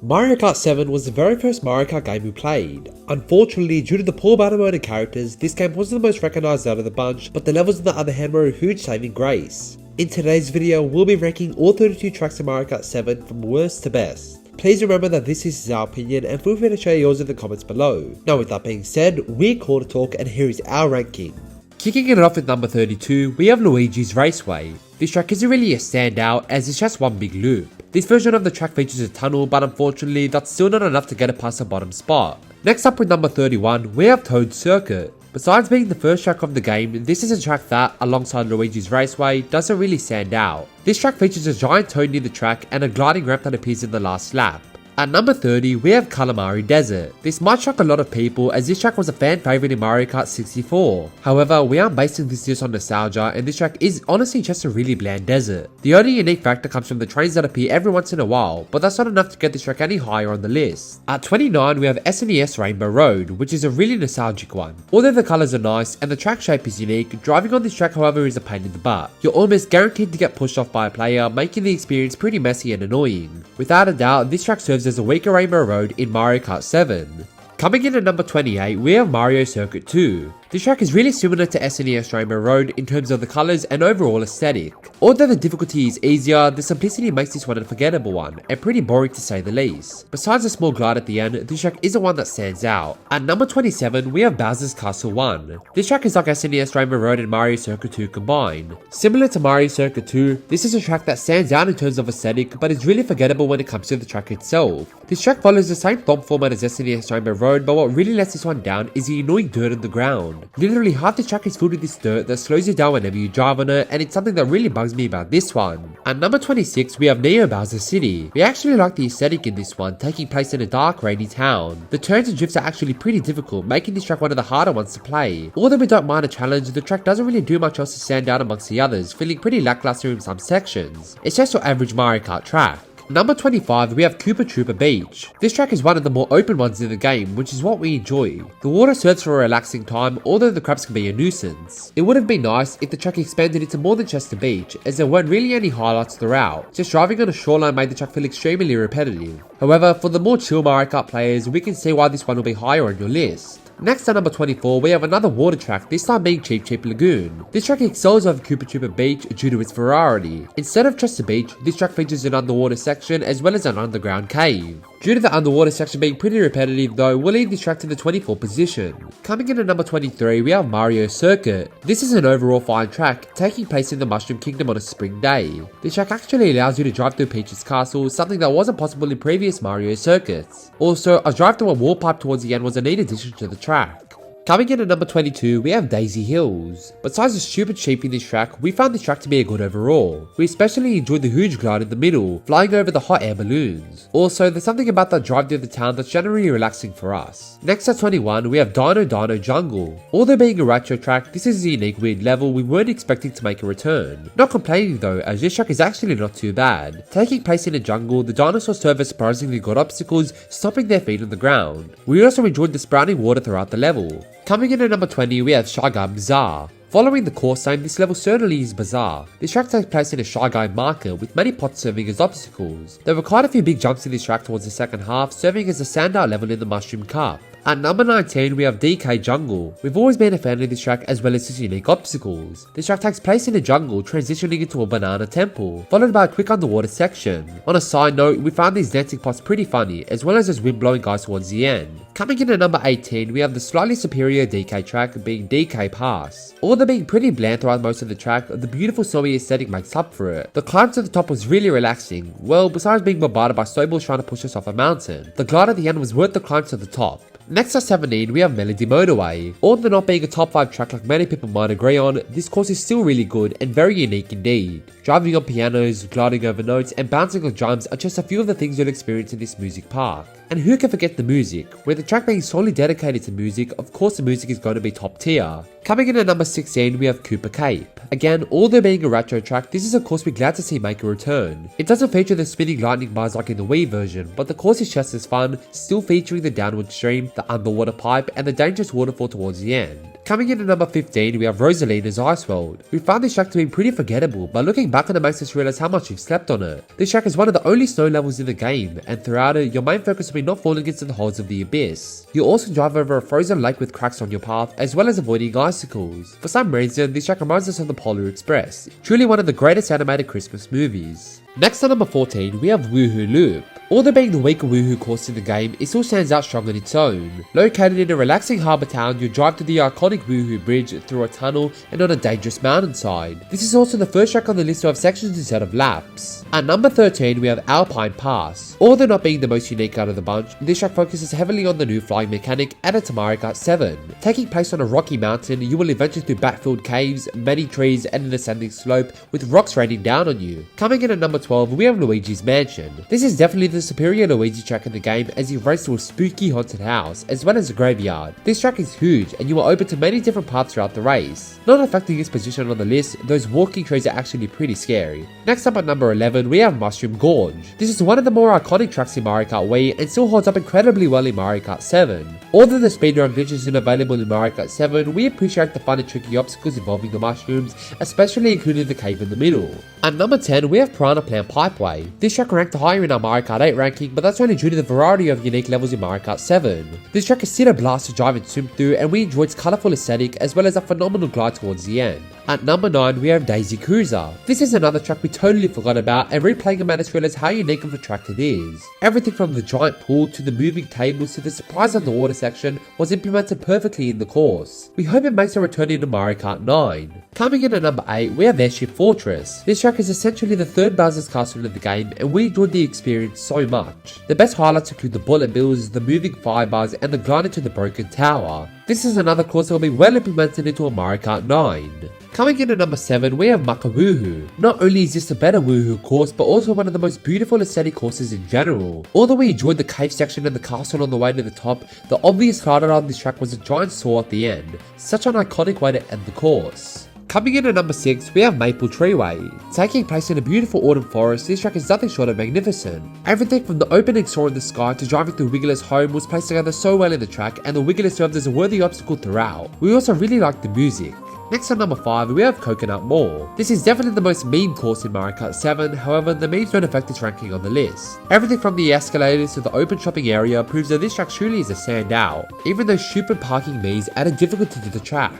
Mario Kart 7 was the very first Mario Kart game we played. Unfortunately, due to the poor battle mode and characters, this game wasn't the most recognised out of the bunch, but the levels on the other hand were a huge saving grace. In today's video, we'll be ranking all 32 tracks in Mario Kart 7 from worst to best. Please remember that this is our opinion and feel free to share yours in the comments below. Now with that being said, we're Call to Talk and here is our ranking. Kicking it off with number 32, we have Luigi's Raceway. This track isn't really a standout as it's just one big loop. This version of the track features a tunnel, but unfortunately that's still not enough to get it past the bottom spot. Next up with number 31, we have Toad Circuit. Besides being the first track of the game, this is a track that, alongside Luigi's Raceway, doesn't really stand out. This track features a giant toad near the track and a gliding ramp that appears in the last lap. At number 30, we have Kalimari Desert. This might shock a lot of people as this track was a fan favourite in Mario Kart 64. However, we aren't basing this just on nostalgia and this track is honestly just a really bland desert. The only unique factor comes from the trains that appear every once in a while, but that's not enough to get this track any higher on the list. At 29, we have SNES Rainbow Road, which is a really nostalgic one. Although the colours are nice and the track shape is unique, driving on this track however is a pain in the butt. You're almost guaranteed to get pushed off by a player, making the experience pretty messy and annoying. Without a doubt, this track serves as a weaker Rainbow Road in Mario Kart 7. Coming in at number 28, we have Mario Circuit 2. This track is really similar to SNES Rainbow Road in terms of the colours and overall aesthetic. Although the difficulty is easier, the simplicity makes this one a forgettable one, and pretty boring to say the least. Besides a small glide at the end, this track isn't one that stands out. At number 27, we have Bowser's Castle 1. This track is like SNES Rainbow Road and Mario Circuit 2 combined. Similar to Mario Circuit 2, this is a track that stands out in terms of aesthetic, but is really forgettable when it comes to the track itself. This track follows the same thumb format as SNES Rainbow Road, but what really lets this one down is the annoying dirt on the ground. Literally half the track is filled with this dirt that slows you down whenever you drive on it, and it's something that really bugs me about this one. At number 26, we have Neo Bowser City. We actually like the aesthetic in this one, taking place in a dark, rainy town. The turns and drifts are actually pretty difficult, making this track one of the harder ones to play. Although we don't mind a challenge, the track doesn't really do much else to stand out amongst the others, feeling pretty lackluster in some sections. It's just your average Mario Kart track. Number 25, we have Koopa Troopa Beach. This track is one of the more open ones in the game, which is what we enjoy. The water serves for a relaxing time, although the crabs can be a nuisance. It would have been nice if the track expanded into more than just a beach, as there weren't really any highlights throughout. Just driving on a shoreline made the track feel extremely repetitive. However, for the more chill Mario Kart players, we can see why this one will be higher on your list. Next at number 24, we have another water track, this time being Cheep Cheep Lagoon. This track excels over Koopa Troopa Beach due to its variety. Instead of just a beach, this track features an underwater section as well as an underground cave. Due to the underwater section being pretty repetitive though, we'll leave this track to the 24th position. Coming in at number 23, we have Mario Circuit. This is an overall fine track, taking place in the Mushroom Kingdom on a spring day. This track actually allows you to drive through Peach's castle, something that wasn't possible in previous Mario circuits. Also, a drive through a wall pipe towards the end was a neat addition to the track. Coming in at number 22, we have Daisy Hills. Besides the stupid shape in this track, we found this track to be a good overall. We especially enjoyed the huge glide in the middle, flying over the hot air balloons. Also, there's something about that drive through the town that's generally relaxing for us. Next at 21, we have Dino Dino Jungle. Although being a retro track, this is a unique weird level we weren't expecting to make a return. Not complaining though, as this track is actually not too bad. Taking place in a jungle, the dinosaurs serve as surprisingly good obstacles, stomping their feet on the ground. We also enjoyed the sprouting water throughout the level. Coming in at number 20, we have Shy Guy Bazaar. Following the course name, this level certainly is bizarre. This track takes place in a Shy Guy market with many pots serving as obstacles. There were quite a few big jumps in this track towards the second half, serving as a standout level in the Mushroom Cup. At number 19, we have DK Jungle. We've always been a fan of this track as well as its unique obstacles. This track takes place in a jungle, transitioning into a banana temple, followed by a quick underwater section. On a side note, we found these dancing pots pretty funny, as well as those wind-blowing guys towards the end. Coming in at number 18, we have the slightly superior DK track being DK Pass. Although being pretty bland throughout most of the track, the beautiful snowy aesthetic makes up for it. The climb to the top was really relaxing, well, besides being bombarded by snowballs trying to push us off a mountain. The glide at the end was worth the climb to the top. Next at 17, we have Melody Motorway. Although not being a top 5 track like many people might agree on, this course is still really good and very unique indeed. Driving on pianos, gliding over notes, and bouncing on drums are just a few of the things you'll experience in this music park. And who can forget the music? With the track being solely dedicated to music, of course the music is going to be top tier. Coming in at number 16, we have Koopa Cape. Again, although being a retro track, this is a course we're glad to see make a return. It doesn't feature the spinning lightning bars like in the Wii version, but the course is just as fun, still featuring the downward stream, the underwater pipe, and the dangerous waterfall towards the end. Coming in at number 15, we have Rosalina's Ice World. We found this track to be pretty forgettable, but looking back on it makes us realize how much you've slept on it. This track is one of the only snow levels in the game, and throughout it, your main focus will be not falling into the holes of the abyss. You also drive over a frozen lake with cracks on your path, as well as avoiding icicles. For some reason, this track reminds us of the Polar Express, truly one of the greatest animated Christmas movies. Next at number 14, we have Woohoo Loop. Although being the weaker Woohoo course in the game, it still stands out strong on its own. Located in a relaxing harbour town, you drive to the iconic Woohoo Bridge through a tunnel and on a dangerous mountainside. This is also the first track on the list to have sections instead of laps. At number 13, we have Alpine Pass. Although not being the most unique out of the bunch, this track focuses heavily on the new flying mechanic added to Mario Kart 7. Taking place on a rocky mountain, you will adventure through backfilled caves, many trees, and an ascending slope with rocks raining down on you. Coming in at number 12, we have Luigi's Mansion. This is definitely the superior Luigi track in the game as you race through a spooky haunted house, as well as a graveyard. This track is huge and you are open to many different paths throughout the race. Not affecting its position on the list, those walking trees are actually pretty scary. Next up at number 11, we have Mushroom Gorge. This is one of the more iconic tracks in Mario Kart Wii and still holds up incredibly well in Mario Kart 7. Although the speedrun glitch isn't available in Mario Kart 7, we appreciate the fun and tricky obstacles involving the mushrooms, especially including the cave in the middle. At number 10, we have Piranha Plant Pipeway. This track ranked higher in our Mario Kart 8 ranking, but that's only due to the variety of unique levels in Mario Kart 7. This track is still a blast to drive and swim through, and we enjoy its colourful aesthetic as well as a phenomenal glide towards the end. At number 9, we have Daisy Cruiser. This is another track we totally forgot about, and replaying it made us realize how unique of a track it is. Everything from the giant pool to the moving tables to the surprise underwater section was implemented perfectly in the course. We hope it makes a return into Mario Kart 9. Coming in at number 8, we have Airship Fortress. This track is essentially the third Bowser's Castle in the game, and we enjoyed the experience so much. The best highlights include the bullet bills, the moving fire bars, and the glide into the broken tower. This is another course that will be well implemented into a Mario Kart 9. Coming in at number 7, we have Maka Woohoo. Not only is this a better Woohoo course, but also one of the most beautiful aesthetic courses in general. Although we enjoyed the cave section and the castle on the way to the top, the obvious highlight on this track was a giant saw at the end. Such an iconic way to end the course. Coming in at number 6, we have Maple Treeway. Taking place in a beautiful autumn forest, this track is nothing short of magnificent. Everything from the opening saw in the sky to driving through Wiggler's home was placed together so well in the track, and the Wiggler served as a worthy obstacle throughout. We also really liked the music. Next at number 5, we have Coconut Mall. This is definitely the most meme course in Mario Kart 7, however the memes don't affect its ranking on the list. Everything from the escalators to the open shopping area proves that this track truly is a standout, even though stupid parking means added difficulty to the track.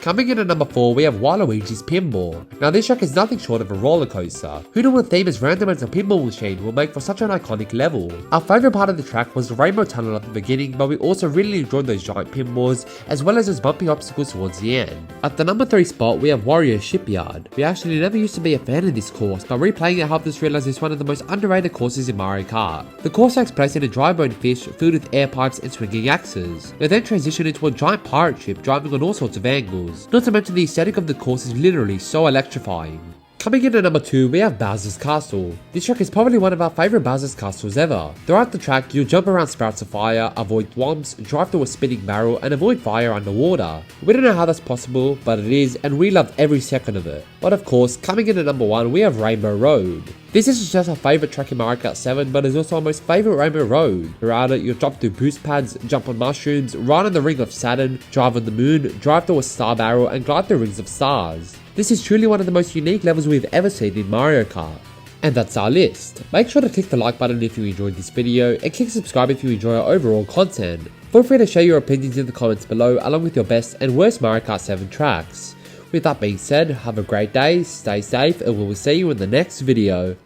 Coming in at number 4, we have Waluigi's Pinball. Now this track is nothing short of a roller coaster. Who knew a theme as random as a pinball machine will make for such an iconic level? Our favourite part of the track was the rainbow tunnel at the beginning, but we also really enjoyed those giant pinballs, as well as those bumpy obstacles towards the end. At the number 3 spot, we have Wario Shipyard. We actually never used to be a fan of this course, but replaying it helped us realise it's one of the most underrated courses in Mario Kart. The course takes place in a dry bone fish filled with air pipes and swinging axes. They then transition into a giant pirate ship driving on all sorts of angles. Not to mention the aesthetic of the course is literally so electrifying. Coming in at number 2, we have Bowser's Castle. This track is probably one of our favourite Bowser's Castles ever. Throughout the track, you'll jump around spouts of fire, avoid thwomps, drive through a spinning barrel, and avoid fire underwater. We don't know how that's possible, but it is, and we loved every second of it. But of course, coming in at number 1, we have Rainbow Road. This isn't just our favourite track in Mario Kart 7, but it's also our most favourite Rainbow Road. Throughout it, you'll drop through boost pads, jump on mushrooms, ride on the Ring of Saturn, drive on the moon, drive through a star barrel, and glide through rings of stars. This is truly one of the most unique levels we've ever seen in Mario Kart. And that's our list. Make sure to click the like button if you enjoyed this video, and click subscribe if you enjoy our overall content. Feel free to share your opinions in the comments below, along with your best and worst Mario Kart 7 tracks. With that being said, have a great day, stay safe, and we will see you in the next video.